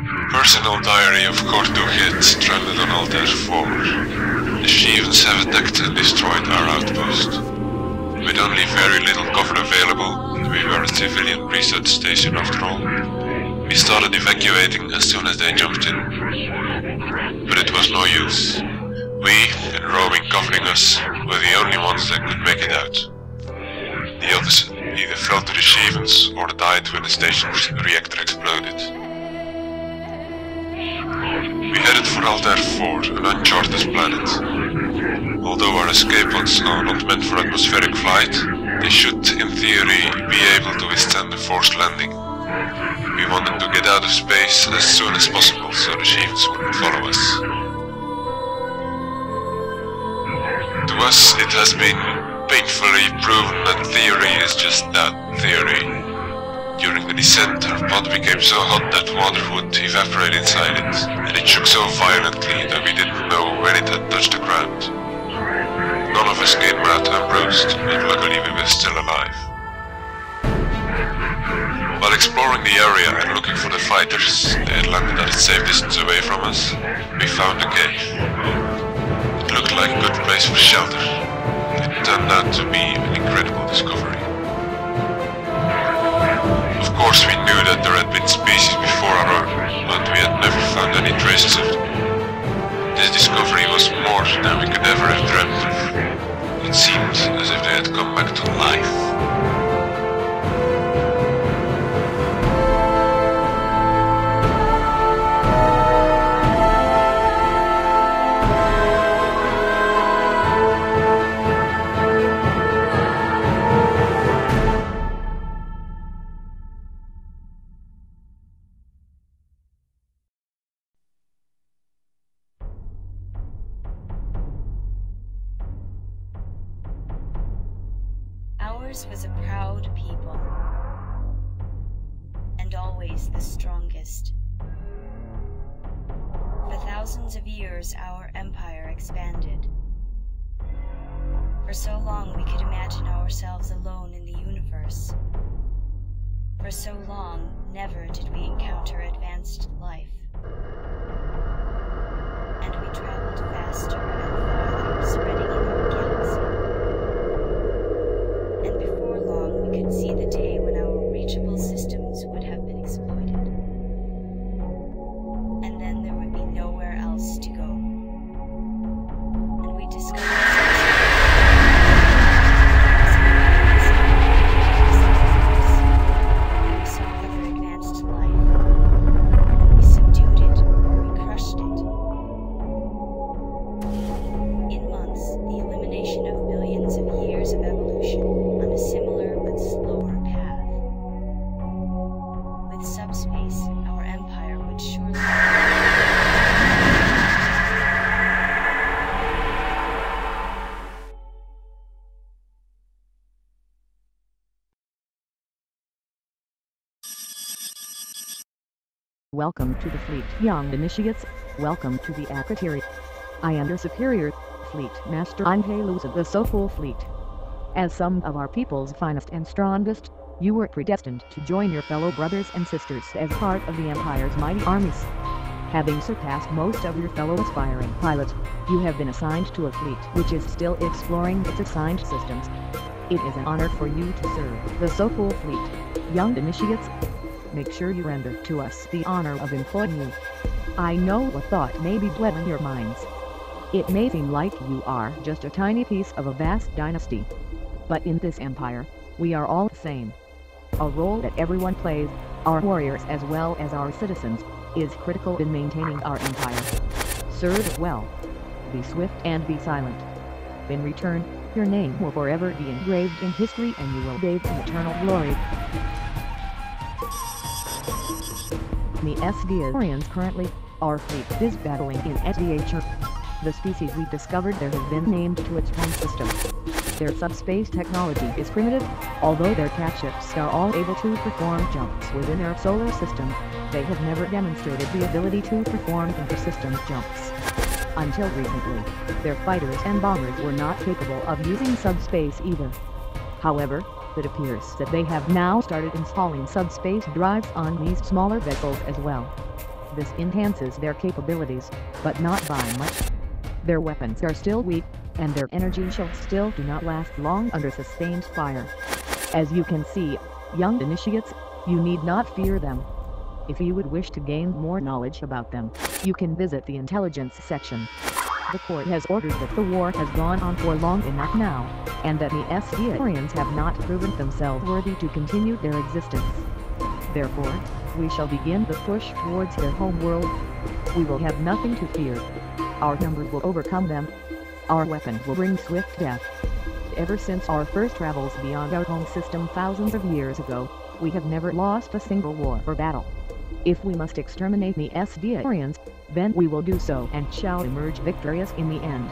Personal diary of Korduhet stranded on Altair 4. The Shivans have attacked and destroyed our outpost. With only very little cover available, and we were a civilian research station after all, we started evacuating as soon as they jumped in. But it was no use. We, and rowing covering us, were the only ones that could make it out. The others either fell to the Shivans or died when the station's reactor exploded. We headed for Altair 4, an uncharted planet. Although our escape pods are not meant for atmospheric flight, they should, in theory, be able to withstand a forced landing. We wanted to get out of space as soon as possible so the Shivans wouldn't follow us. To us, it has been painfully proven that theory is just that, theory. During the descent, our pod became so hot that water would evaporate inside it, and it shook so violently that we didn't know when it had touched the ground. None of us came out unbruised, but luckily we were still alive. While exploring the area and looking for the fighters, they had landed at a safe distance away from us, we found a cave. It looked like a good place for shelter. It turned out to be an incredible discovery. Of course we knew that there had been species before our own, but we had never found any traces of them. This discovery was more than we could ever have dreamt of. It seemed as if they had come back to life. Ours was a proud people, and always the strongest. For thousands of years, our empire expanded. For so long, we could imagine ourselves alone in the universe. For so long, never did we encounter advanced life. And we traveled faster and farther, spreading in our galaxy. And before long, we could see the day when our reachable systems would have been exploited. And then there would be nowhere else to go. And we discovered and we saw other advanced life. And we subdued it, or we crushed it. In months, the elimination of billions of years of evolution on a similar but slower path. With subspace, our empire would surely... Welcome to the fleet, young initiates. Welcome to the Acrotiri. I am your superior fleet master Angelus of the Soulful Fleet. As some of our people's finest and strongest, you were predestined to join your fellow brothers and sisters as part of the Empire's mighty armies. Having surpassed most of your fellow aspiring pilots, you have been assigned to a fleet which is still exploring its assigned systems. It is an honor for you to serve the Soulful Fleet, young initiates. Make sure you render to us the honor of employing you. I know a thought may be dwelling your minds. It may seem like you are just a tiny piece of a vast dynasty. But in this empire, we are all the same. A role that everyone plays, our warriors as well as our citizens, is critical in maintaining our empire. Serve well. Be swift and be silent. In return, your name will forever be engraved in history and you will bathe in eternal glory. The SDArians currently, our fleet is battling in SDH. The species we discovered there has been named to its home system. Their subspace technology is primitive, although their cat ships are all able to perform jumps within their solar system. They have never demonstrated the ability to perform inter-system jumps. Until recently, their fighters and bombers were not capable of using subspace either. However, it appears that they have now started installing subspace drives on these smaller vessels as well. This enhances their capabilities, but not by much. Their weapons are still weak, and their energy shields still do not last long under sustained fire. As you can see, young initiates, you need not fear them. If you would wish to gain more knowledge about them, you can visit the intelligence section. The court has ordered that the war has gone on for long enough now, and that the Asdiarians have not proven themselves worthy to continue their existence. Therefore, we shall begin the push towards their home world. We will have nothing to fear. Our numbers will overcome them. Our weapons will bring swift death. Ever since our first travels beyond our home system thousands of years ago, we have never lost a single war or battle. If we must exterminate the Asdiarians, then we will do so and shall emerge victorious in the end.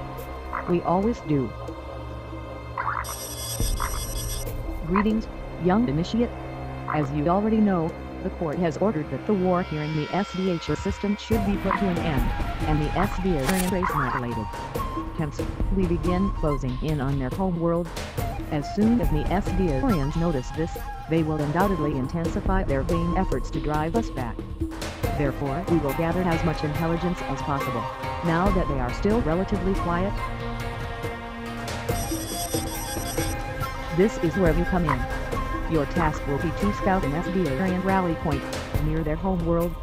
We always do. Greetings, young initiate. As you already know, the court has ordered that the war here in the SDH system should be put to an end, and the Asdiarian race annihilated. Hence, we begin closing in on their home world. As soon as the Asdiarians notice this, they will undoubtedly intensify their vain efforts to drive us back. Therefore, we will gather as much intelligence as possible, now that they are still relatively quiet. This is where you come in. Your task will be to scout an Asdiarian rally point near their home world.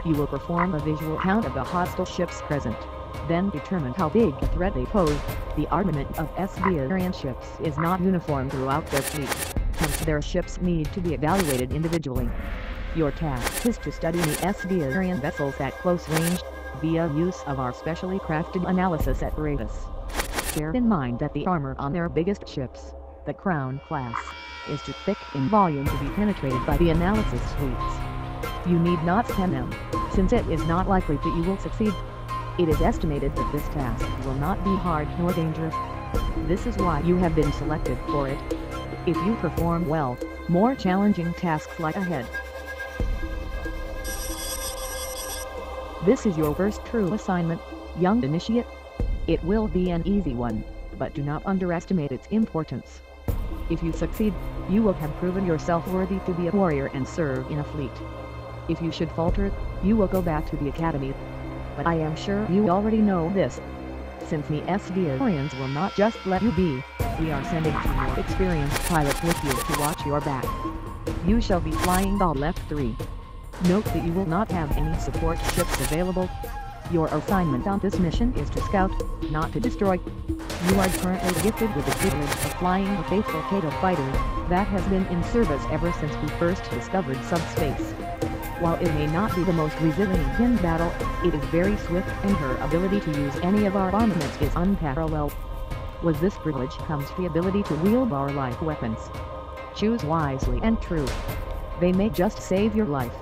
You will perform a visual count of the hostile ships present, then determine how big a threat they pose. The armament of Asdiarian ships is not uniform throughout their fleet, hence their ships need to be evaluated individually. Your task is to study the Asdiarian vessels at close range, via use of our specially crafted analysis apparatus. Bear in mind that the armor on their biggest ships, the Crown class, is too thick in volume to be penetrated by the analysis suites. You need not scan them, since it is not likely that you will succeed. It is estimated that this task will not be hard nor dangerous. This is why you have been selected for it. If you perform well, more challenging tasks lie ahead. This is your first true assignment, young initiate. It will be an easy one, but do not underestimate its importance. If you succeed, you will have proven yourself worthy to be a warrior and serve in a fleet. If you should falter, you will go back to the academy. But I am sure you already know this. Since the Asdiarians will not just let you be, we are sending 2 more experienced pilots with you to watch your back. You shall be flying the left 3. Note that you will not have any support ships available. Your assignment on this mission is to scout, not to destroy. You are currently gifted with the privilege of flying the faithful Kato fighter that has been in service ever since we first discovered subspace. While it may not be the most resilient in battle, it is very swift, and her ability to use any of our armaments is unparalleled. With this privilege comes the ability to wield our life weapons. Choose wisely and true. They may just save your life.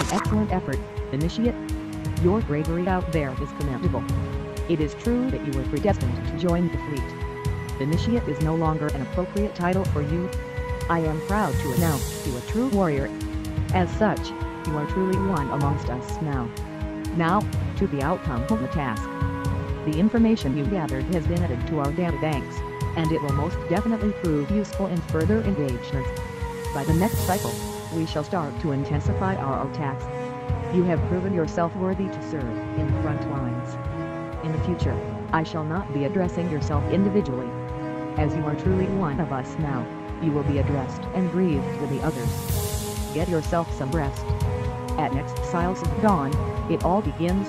An excellent effort, Initiate. Your bravery out there is commendable. It is true that you were predestined to join the fleet. Initiate is no longer an appropriate title for you. I am proud to announce you a true warrior. As such, you are truly one amongst us now. Now, to the outcome of the task. The information you gathered has been added to our data banks, and it will most definitely prove useful in further engagements. By the next cycle, we shall start to intensify our attacks. You have proven yourself worthy to serve in the front lines. In the future, I shall not be addressing yourself individually. As you are truly one of us now, you will be addressed and breathed with the others. Get yourself some rest. At next Siles of Dawn, it all begins.